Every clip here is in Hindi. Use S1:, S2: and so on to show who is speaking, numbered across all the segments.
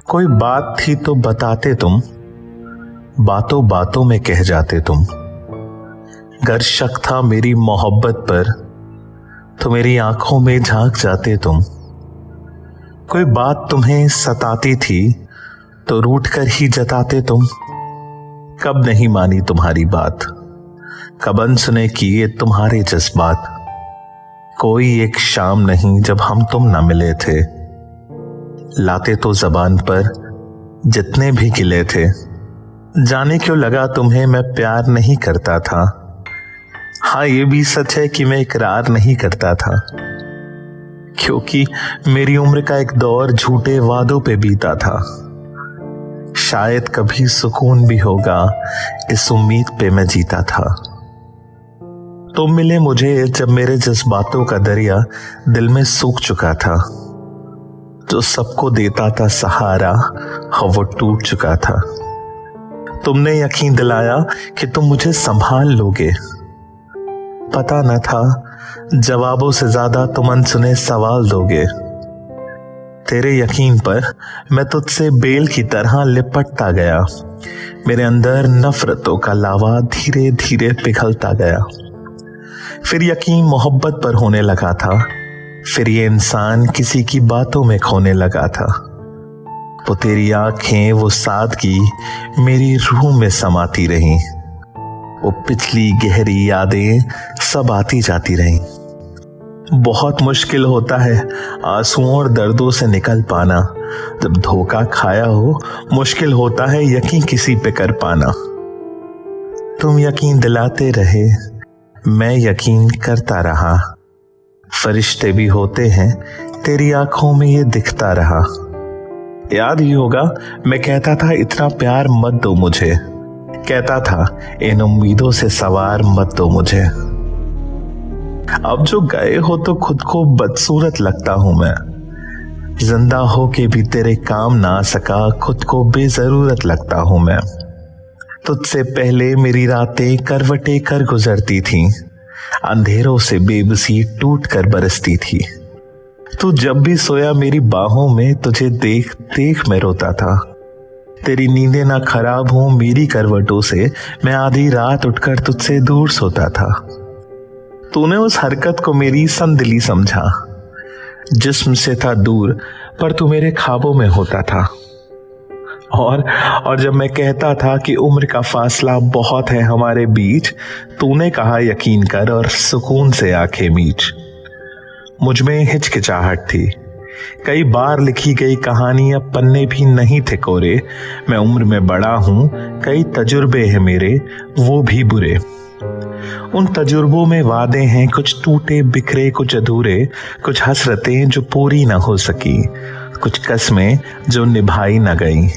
S1: कोई बात थी तो बताते तुम, बातों बातों में कह जाते तुम। गर शक था मेरी मोहब्बत पर तो मेरी आंखों में झांक जाते तुम। कोई बात तुम्हें सताती थी तो रूठ कर ही जताते तुम। कब नहीं मानी तुम्हारी बात, कब अनसुने किए तुम्हारे जज्बात। कोई एक शाम नहीं जब हम तुम न मिले थे, लाते तो जबान पर जितने भी गिले थे। जाने क्यों लगा तुम्हें मैं प्यार नहीं करता था। हाँ ये भी सच है कि मैं इकरार नहीं करता था, क्योंकि मेरी उम्र का एक दौर झूठे वादों पे बीता था। शायद कभी सुकून भी होगा इस उम्मीद पे मैं जीता था। तुम मिले मुझे जब मेरे जज्बातों का दरिया दिल में सूख चुका था। जो सबको देता था सहारा हाँ वो टूट चुका था। तुमने यकीन दिलाया कि तुम मुझे संभाल लोगे। पता न था जवाबों से ज्यादा तुम अनसुने सवाल दोगे। तेरे यकीन पर मैं तुझसे बेल की तरह लिपटता गया। मेरे अंदर नफरतों का लावा धीरे धीरे पिघलता गया। फिर यकीन मोहब्बत पर होने लगा था। फिर ये इंसान किसी की बातों में खोने लगा था। वो तेरी आंखें, वो सादगी मेरी रूह में समाती रहीं। वो पिछली गहरी यादें सब आती जाती रहीं। बहुत मुश्किल होता है आंसुओं और दर्दों से निकल पाना। जब धोखा खाया हो मुश्किल होता है यकीन किसी पे कर पाना। तुम यकीन दिलाते रहे, मैं यकीन करता रहा। फरिश्ते भी होते हैं तेरी आंखों में ये दिखता रहा। याद ही होगा मैं कहता था इतना प्यार मत दो मुझे। कहता था इन उम्मीदों से सवार मत दो मुझे। अब जो गए हो तो खुद को बदसूरत लगता हूं मैं। जिंदा हो के भी तेरे काम ना सका, खुद को बेजरूरत लगता हूं मैं। तुझसे पहले मेरी रातें करवटें कर गुजरती थीं। अंधेरों से बेबसी टूट कर बरसती थी। तू जब भी सोया मेरी बाहों में तुझे देख देख मैं रोता था। तेरी नींदें ना खराब हो मेरी करवटों से, मैं आधी रात उठकर तुझसे दूर सोता था। तूने उस हरकत को मेरी संदिली समझा। जिस्म से था दूर पर तू मेरे ख्वाबों में होता था। और जब मैं कहता था कि उम्र का फासला बहुत है हमारे बीच, तूने कहा यकीन कर और सुकून से आंखें मीच। मुझ में हिचकिचाहट थी। कई बार लिखी गई कहानी अब पन्ने भी नहीं थे कोरे। मैं उम्र में बड़ा हूं, कई तजुर्बे हैं मेरे वो भी बुरे। उन तजुर्बों में वादे हैं कुछ टूटे बिखरे, कुछ अधूरे, कुछ हसरतें जो पूरी ना हो सकी, कुछ कस्में जो निभाई ना गई,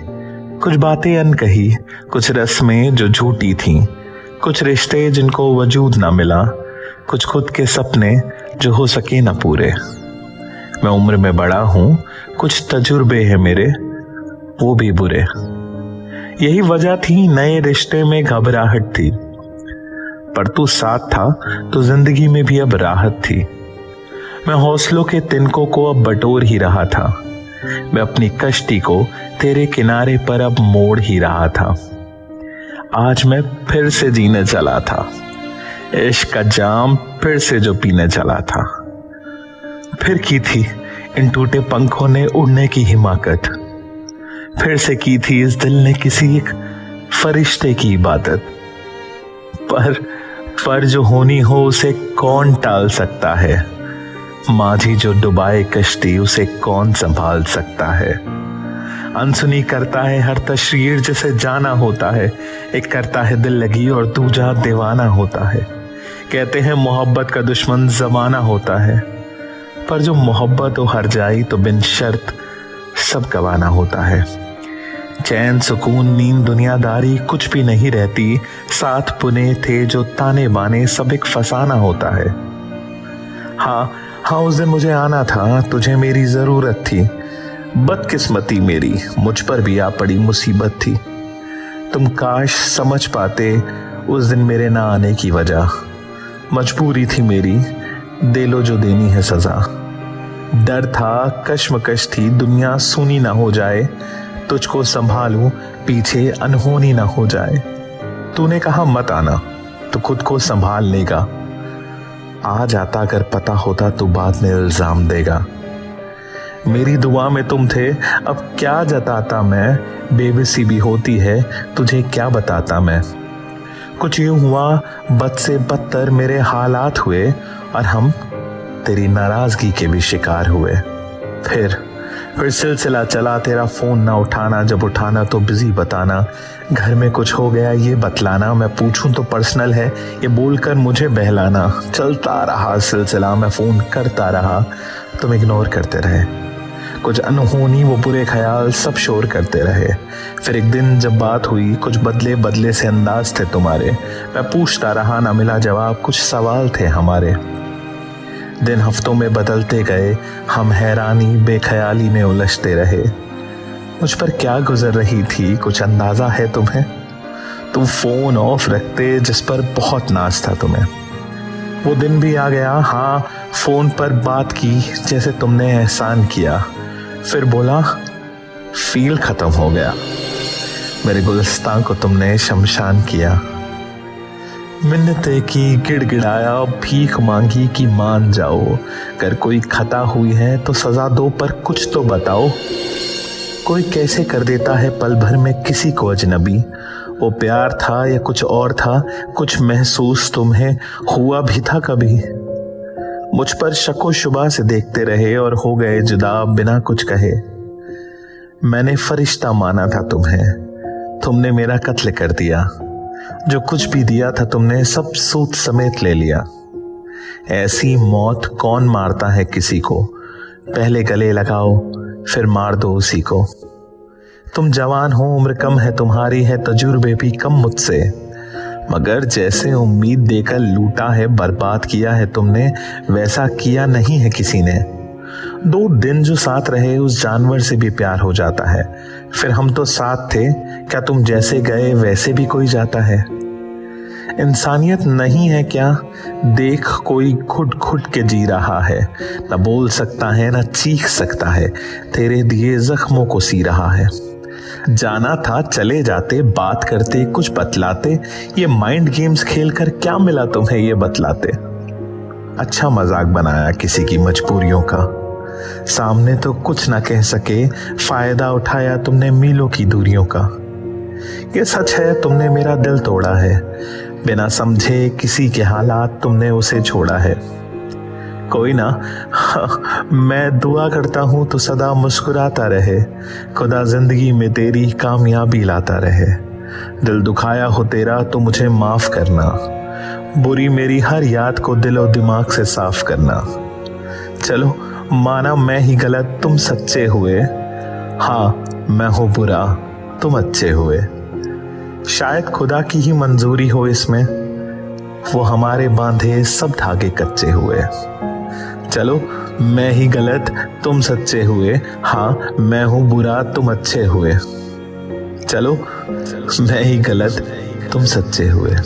S1: कुछ बातें अनकही, कुछ रस्में जो झूठी थीं, कुछ रिश्ते जिनको वजूद ना मिला, कुछ खुद के सपने जो हो सके ना पूरे। मैं उम्र में बड़ा हूं, कुछ तजुर्बे हैं मेरे वो भी बुरे। यही वजह थी नए रिश्ते में घबराहट थी, पर तू साथ था तो जिंदगी में भी अब राहत थी। मैं हौसलों के तिनकों को अब बटोर ही रहा था। मैं अपनी कश्ती को तेरे किनारे पर अब मोड़ ही रहा था। आज मैं फिर से जीने चला था, इश्क का जाम फिर से जो पीने चला था। फिर की थी इन टूटे पंखों ने उड़ने की हिमाकत। फिर से की थी इस दिल ने किसी एक फरिश्ते की इबादत। पर जो होनी हो उसे कौन टाल सकता है। माझी जो डुबाए कश्ती उसे कौन संभाल सकता है। अनसुनी करता है हर तशरीर जिसे जाना होता है। एक करता है दिल लगी और दूजा दीवाना होता है। कहते हैं मोहब्बत का दुश्मन जमाना होता है, पर जो मोहब्बत हो हर जाई तो बिन शर्त सब गवाना होता है। चैन सुकून नींद दुनियादारी कुछ भी नहीं रहती। साथ पुने थे जो ताने बाने सब एक फसाना होता है। हाँ उस दिन मुझे आना था, तुझे मेरी जरूरत थी। बदकिस्मती मेरी, मुझ पर भी आ पड़ी मुसीबत थी। तुम काश समझ पाते उस दिन मेरे ना आने की वजह। मजबूरी थी मेरी, दे लो जो देनी है सजा। डर था, कश्मकश थी, दुनिया सुनी ना हो जाए। तुझको संभालूं, पीछे अनहोनी ना हो जाए। तूने कहा मत आना, तो खुद को संभाल लेगा। आ जाता अगर पता होता तो बाद में इल्जाम देगा। मेरी दुआ में तुम थे, अब क्या जताता मैं, बेबसी भी होती है तुझे क्या बताता मैं। कुछ यूं हुआ बद से बदतर मेरे हालात हुए, और हम तेरी नाराजगी के भी शिकार हुए। फिर सिलसिला चला तेरा फोन ना उठाना, जब उठाना तो बिजी बताना, घर में कुछ हो गया ये बतलाना, मैं पूछूं तो पर्सनल है ये बोलकर मुझे बहलाना। चलता रहा सिलसिला, मैं फोन करता रहा, तुम इग्नोर करते रहे। कुछ अनहोनी वो बुरे ख्याल सब शोर करते रहे। फिर एक दिन जब बात हुई, कुछ बदले बदले से अंदाज थे तुम्हारे, मैं पूछता रहा ना मिला जवाब, कुछ सवाल थे हमारे। दिन हफ्तों में बदलते गए, हम हैरानी बेख्याली में उलझते रहे। मुझ पर क्या गुजर रही थी कुछ अंदाजा है तुम्हें? तुम फोन ऑफ रखते जिस पर बहुत नाज था तुम्हें। वो दिन भी आ गया, हाँ फोन पर बात की जैसे तुमने एहसान किया। फिर बोला फील खत्म हो गया, मेरे गुलिस्तान को तुमने शमशान किया। मिन्नतें की, गिड़गिड़ाया, भीख मांगी कि मान जाओ, अगर कोई खता हुई है तो सजा दो पर कुछ तो बताओ। कोई कैसे कर देता है पल भर में किसी को अजनबी, वो प्यार था या कुछ और था, कुछ महसूस तुम्हें हुआ भी था कभी? मुझ पर शको शुबा से देखते रहे और हो गए जुदा बिना कुछ कहे। मैंने फरिश्ता माना था तुम्हें, तुमने मेरा कत्ल कर दिया। जो कुछ भी दिया था तुमने सब सूत समेत ले लिया। ऐसी मौत कौन मारता है किसी को, पहले गले लगाओ फिर मार दो उसी को। तुम जवान हो, उम्र कम है तुम्हारी, है तजुर्बे भी कम मुझसे, मगर जैसे उम्मीद देकर लूटा है बर्बाद किया है तुमने, वैसा किया नहीं है किसी ने। 2 दिन जो साथ रहे उस जानवर से भी प्यार हो जाता है। फिर हम तो साथ थे, क्या तुम जैसे गए वैसे भी कोई जाता है? इंसानियत नहीं है क्या? देख कोई घुट घुट के जी रहा है, न बोल सकता है न चीख सकता है, तेरे दिए जख्मों को सी रहा है। जाना था चले जाते, बात करते कुछ बतलाते, ये माइंड गेम्स खेलकर क्या मिला तुम्हें ये बतलाते। अच्छा मजाक बनाया किसी की मजबूरियों का, सामने तो कुछ ना कह सके, फायदा उठाया तुमने मीलों की दूरियों का। ये सच है तुमने मेरा दिल तोड़ा है, बिना समझे किसी के हालात तुमने उसे छोड़ा है। कोई ना, मैं दुआ करता हूं तो सदा मुस्कुराता रहे, खुदा जिंदगी में तेरी कामयाबी लाता रहे। दिल दुखाया हो तेरा तो मुझे माफ करना, बुरी मेरी हर याद को दिलो दिमाग से साफ करना। चलो माना मैं ही गलत तुम सच्चे हुए, हाँ मैं हूं बुरा तुम अच्छे हुए। शायद खुदा की ही मंजूरी हो इसमें, वो हमारे बांधे सब धागे कच्चे हुए। चलो मैं ही गलत तुम सच्चे हुए, हाँ मैं हूं बुरा तुम अच्छे हुए। चलो मैं ही गलत तुम सच्चे हुए।